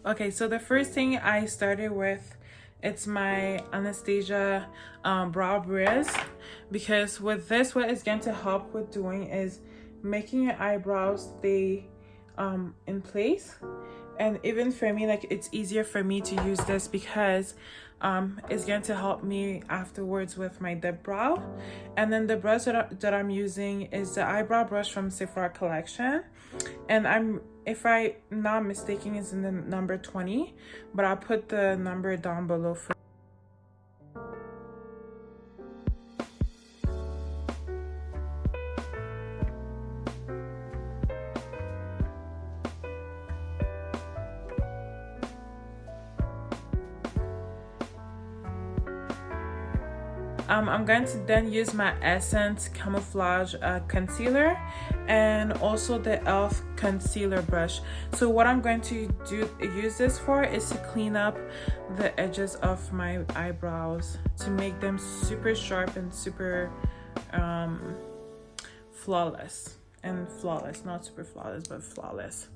Okay, so the first thing I started with, it's my Anastasia brow bridge, because with this, what it's going to help with doing is making your eyebrows stay in place. And even for me, like, it's easier for me to use this because it's going to help me afterwards with my dip brow. And then the brush that I'm using is the eyebrow brush from Sephora Collection, and if I'm not mistaken, it's in the number 20, but I'll put the number down below for I'm going to then use my Essence Camouflage Concealer and also the E.L.F Concealer brush. So what I'm going to use this for is to clean up the edges of my eyebrows to make them super sharp and super flawless. And flawless, not super flawless, but flawless.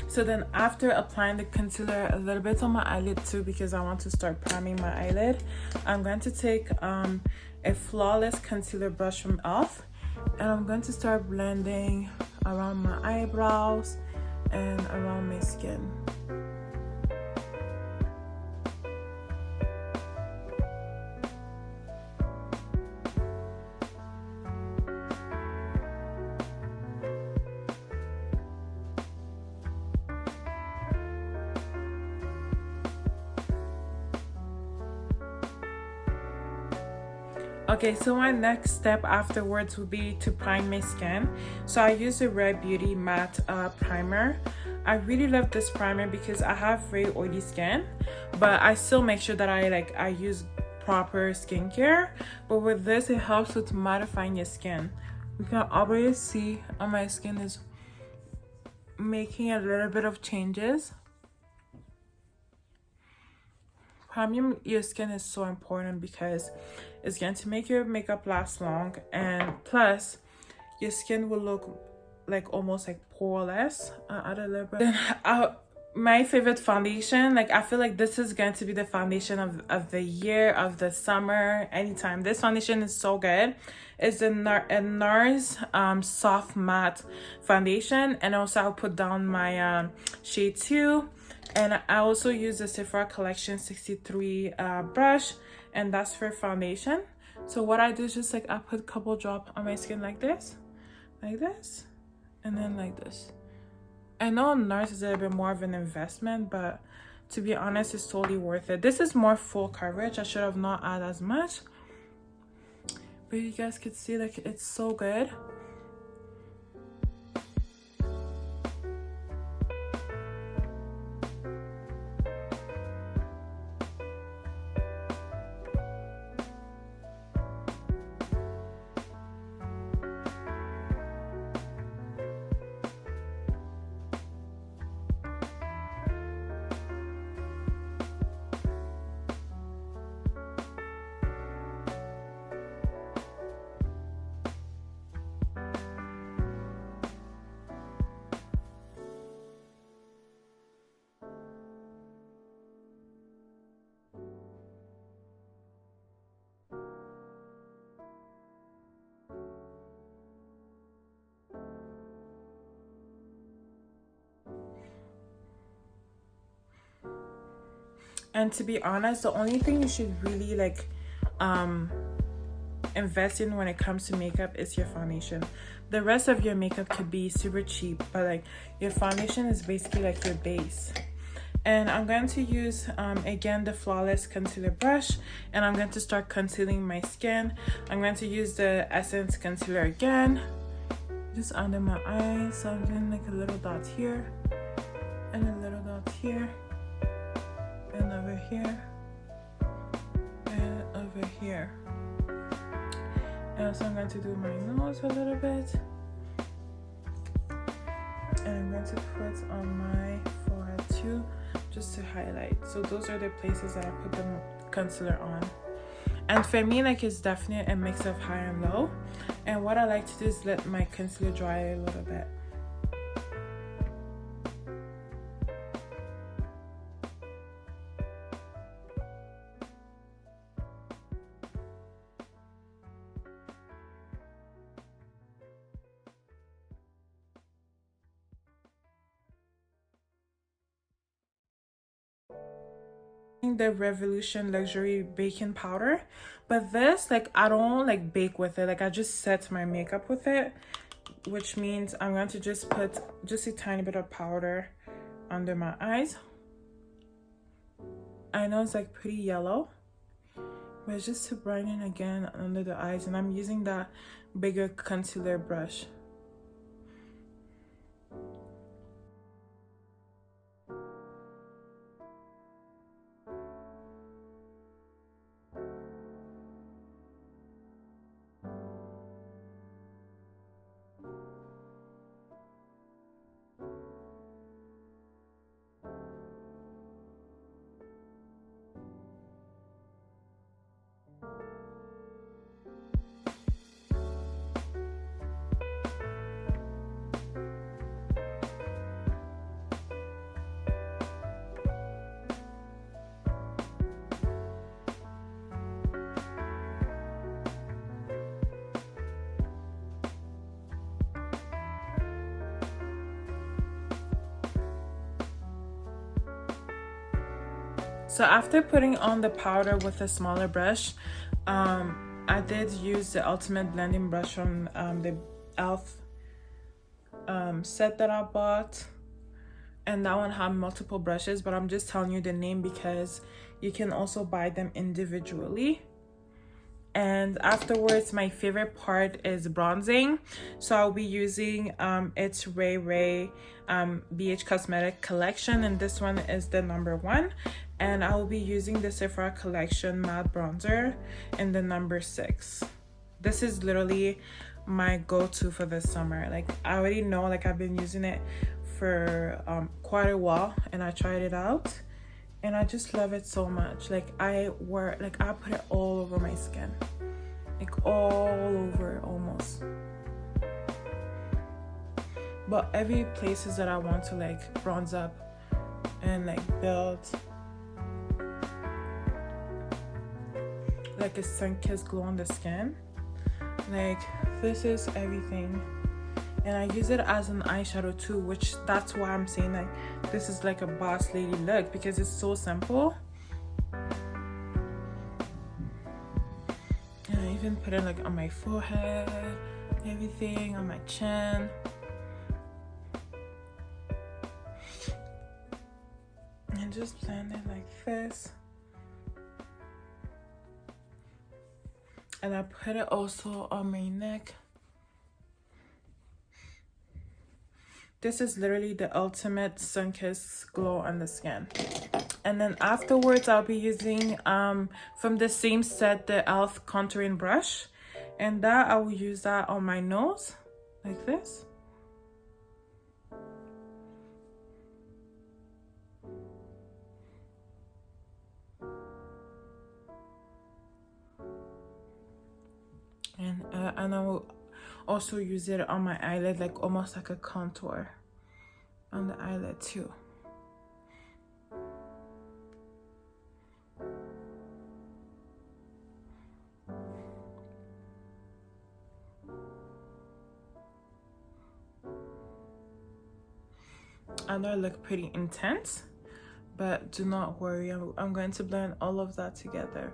So then after applying the concealer a little bit on my eyelid too, because I want to start priming my eyelid, I'm going to take a Flawless concealer brush from E.L.F, and I'm going to start blending around my eyebrows and around my skin. Okay, so my next step afterwards would be to prime my skin. So I use the Raye Beauty matte primer. I really love this primer because I have very oily skin, but I still make sure that I use proper skincare. But with this, it helps with mattifying your skin. You can already see my skin is making a little bit of changes. Priming your skin is so important because it's going to make your makeup last long, and plus your skin will look like almost like poreless. Add a little bit. Then my favorite foundation, like I feel like this is going to be the foundation of the year, of the summer, anytime. This foundation is so good. It's a NARS soft matte foundation, and also I'll put down my shade 2. And I also use the Sephora Collection 63 brush, and that's for foundation. So what I do is just like I put a couple drops on my skin like this, and then like this. I know NARS is a little bit more of an investment, but to be honest, it's totally worth it. This is more full coverage. I should have not added as much, but you guys could see like it's so good. And to be honest, the only thing you should really like invest in when it comes to makeup is your foundation. The rest of your makeup could be super cheap, but like your foundation is basically like your base. And I'm going to use again the Flawless concealer brush, and I'm going to start concealing my skin. I'm going to use the Essence concealer again, just under my eyes. So I'm doing like a little dot here and a little dot here and over here and over here. And also I'm going to do my nose a little bit. And I'm going to put on my forehead too, just to highlight. So those are the places that I put the concealer on. And for me, like, it's definitely a mix of high and low. And what I like to do is let my concealer dry a little bit. The Revolution Luxury Baking Powder, but this, like, I don't like bake with it. Like, I just set my makeup with it, which means I'm going to just put just a tiny bit of powder under my eyes. I know it's like pretty yellow, but it's just to brighten again under the eyes, and I'm using that bigger concealer brush. So after putting on the powder with a smaller brush, I did use the Ultimate Blending Brush from the E.L.F set that I bought. And that one had multiple brushes, but I'm just telling you the name because you can also buy them individually. And afterwards, my favorite part is bronzing. So I'll be using it's Raye Raye BH Cosmetic Collection, and this one is the #1. And I will be using the Sephora Collection Matte Bronzer in the #6. This is literally my go-to for this summer. Like, I already know, like, I've been using it for quite a while, and I tried it out, and I just love it so much. Like, I put it all over my skin, like all over almost. But every places that I want to like bronze up and like build like a sun-kissed glow on the skin, like, this is everything. And I use it as an eyeshadow too, which that's why I'm saying like this is like a boss lady look, because it's so simple. And I even put it like on my forehead, everything, on my chin. And just blend it like this. And I put it also on my neck. This is literally the ultimate sun-kissed glow on the skin. And then afterwards, I'll be using from the same set the E.L.F contouring brush, and that I will use that on my nose like this. And I will also use it on my eyelid, like almost like a contour on the eyelid too. I know I look pretty intense, but do not worry, I'm going to blend all of that together.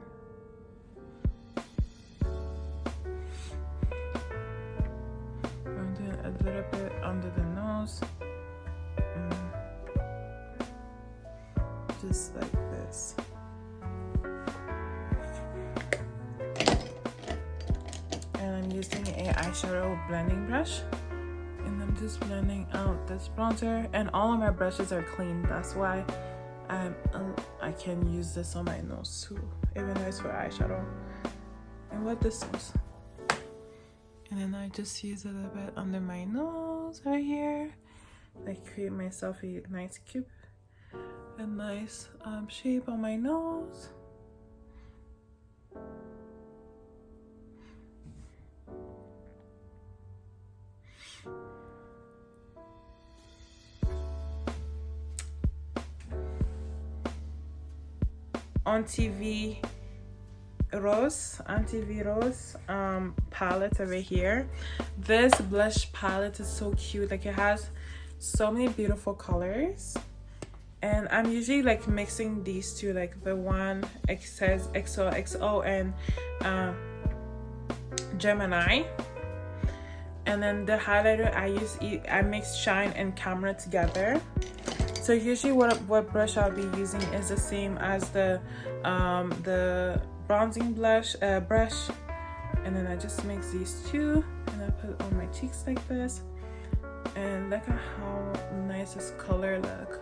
A little bit under the nose, just like this. And I'm using a eyeshadow blending brush, and I'm just blending out this bronzer. And all of my brushes are clean, that's why I can use this on my nose too, even though it's for eyeshadow. And what this is, And then I just use a little bit under my nose right here. I create myself a nice cube, a nice shape on my nose. Anti-V Rose palette over here. This blush palette is so cute. Like, it has so many beautiful colors, and I'm usually like mixing these two, like the one it says XOXO and Gemini, and then the highlighter I mix Shine and Camera together. So usually what brush I'll be using is the same as the bronzing brush, and then I just mix these two and I put it on my cheeks like this, and look at how nice this color look.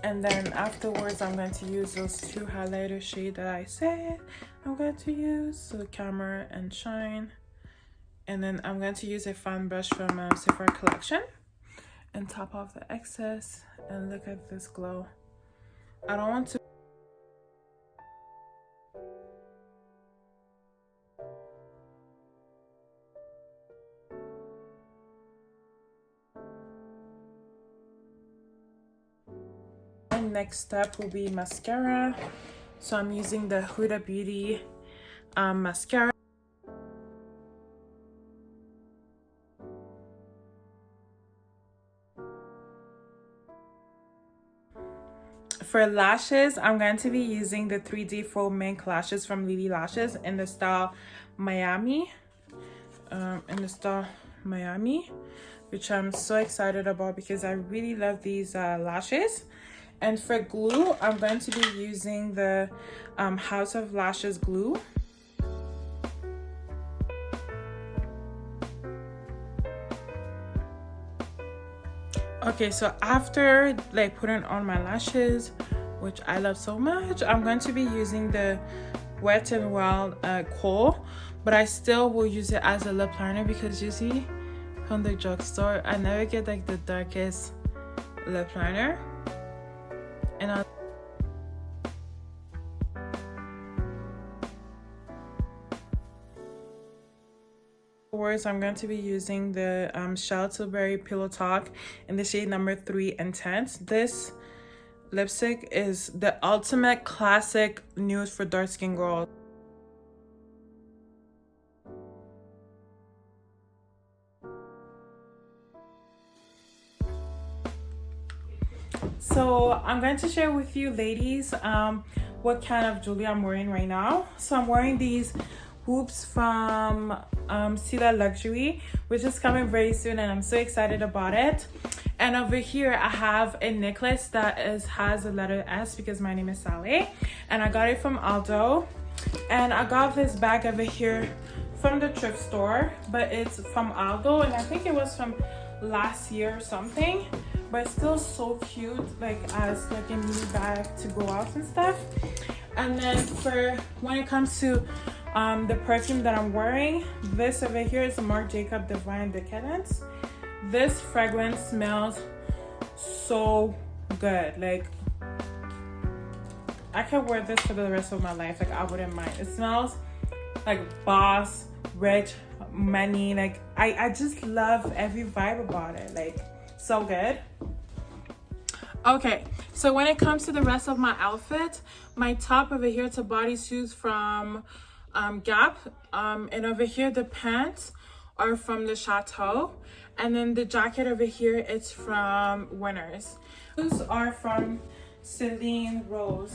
And then afterwards, I'm going to use those two highlighter shades that I said I'm going to use, so Camera and Shine. And then I'm going to use a fan brush from SEPHORA Collection and top off the excess. And look at this glow. I don't want to next step will be mascara. So I'm using the Huda Beauty mascara. For lashes, I'm going to be using the 3D Faux Mink lashes from Lily Lashes in the style Miami. Which I'm so excited about because I really love these lashes. And for glue, I'm going to be using the House of Lashes glue. Okay, so after like putting on my lashes, which I love so much, I'm going to be using the Wet n Wild Kohl, but I still will use it as a lip liner because you see from the drugstore, I never get like the darkest lip liner. And afterwards, I'm going to be using the Charlotteberry Pillow Talk in the shade number 3 Intense. This lipstick is the ultimate classic nude for dark skin girls. So I'm going to share with you ladies what kind of jewelry I'm wearing right now. So I'm wearing these hoops from Sila Luxury, which is coming very soon, and I'm so excited about it. And over here I have a necklace that has a letter S because my name is Sally, and I got it from Aldo. And I got this bag over here from the thrift store, but it's from Aldo, and I think it was from last year or something, but it's still so cute, like as like a mini bag to go out and stuff. And then for when it comes to the perfume that I'm wearing, this over here is a Marc Jacob Divine Decadence. This fragrance smells so good. Like, I could wear this for the rest of my life. Like, I wouldn't mind. It smells like boss, rich, money. Like, I just love every vibe about it. Like, so good. Okay, so when it comes to the rest of my outfit, my top over here, it's a bodysuit from Gap, and over here the pants are from the Chateau, and then the jacket over here, it's from Winners. Those are from Celine Rose.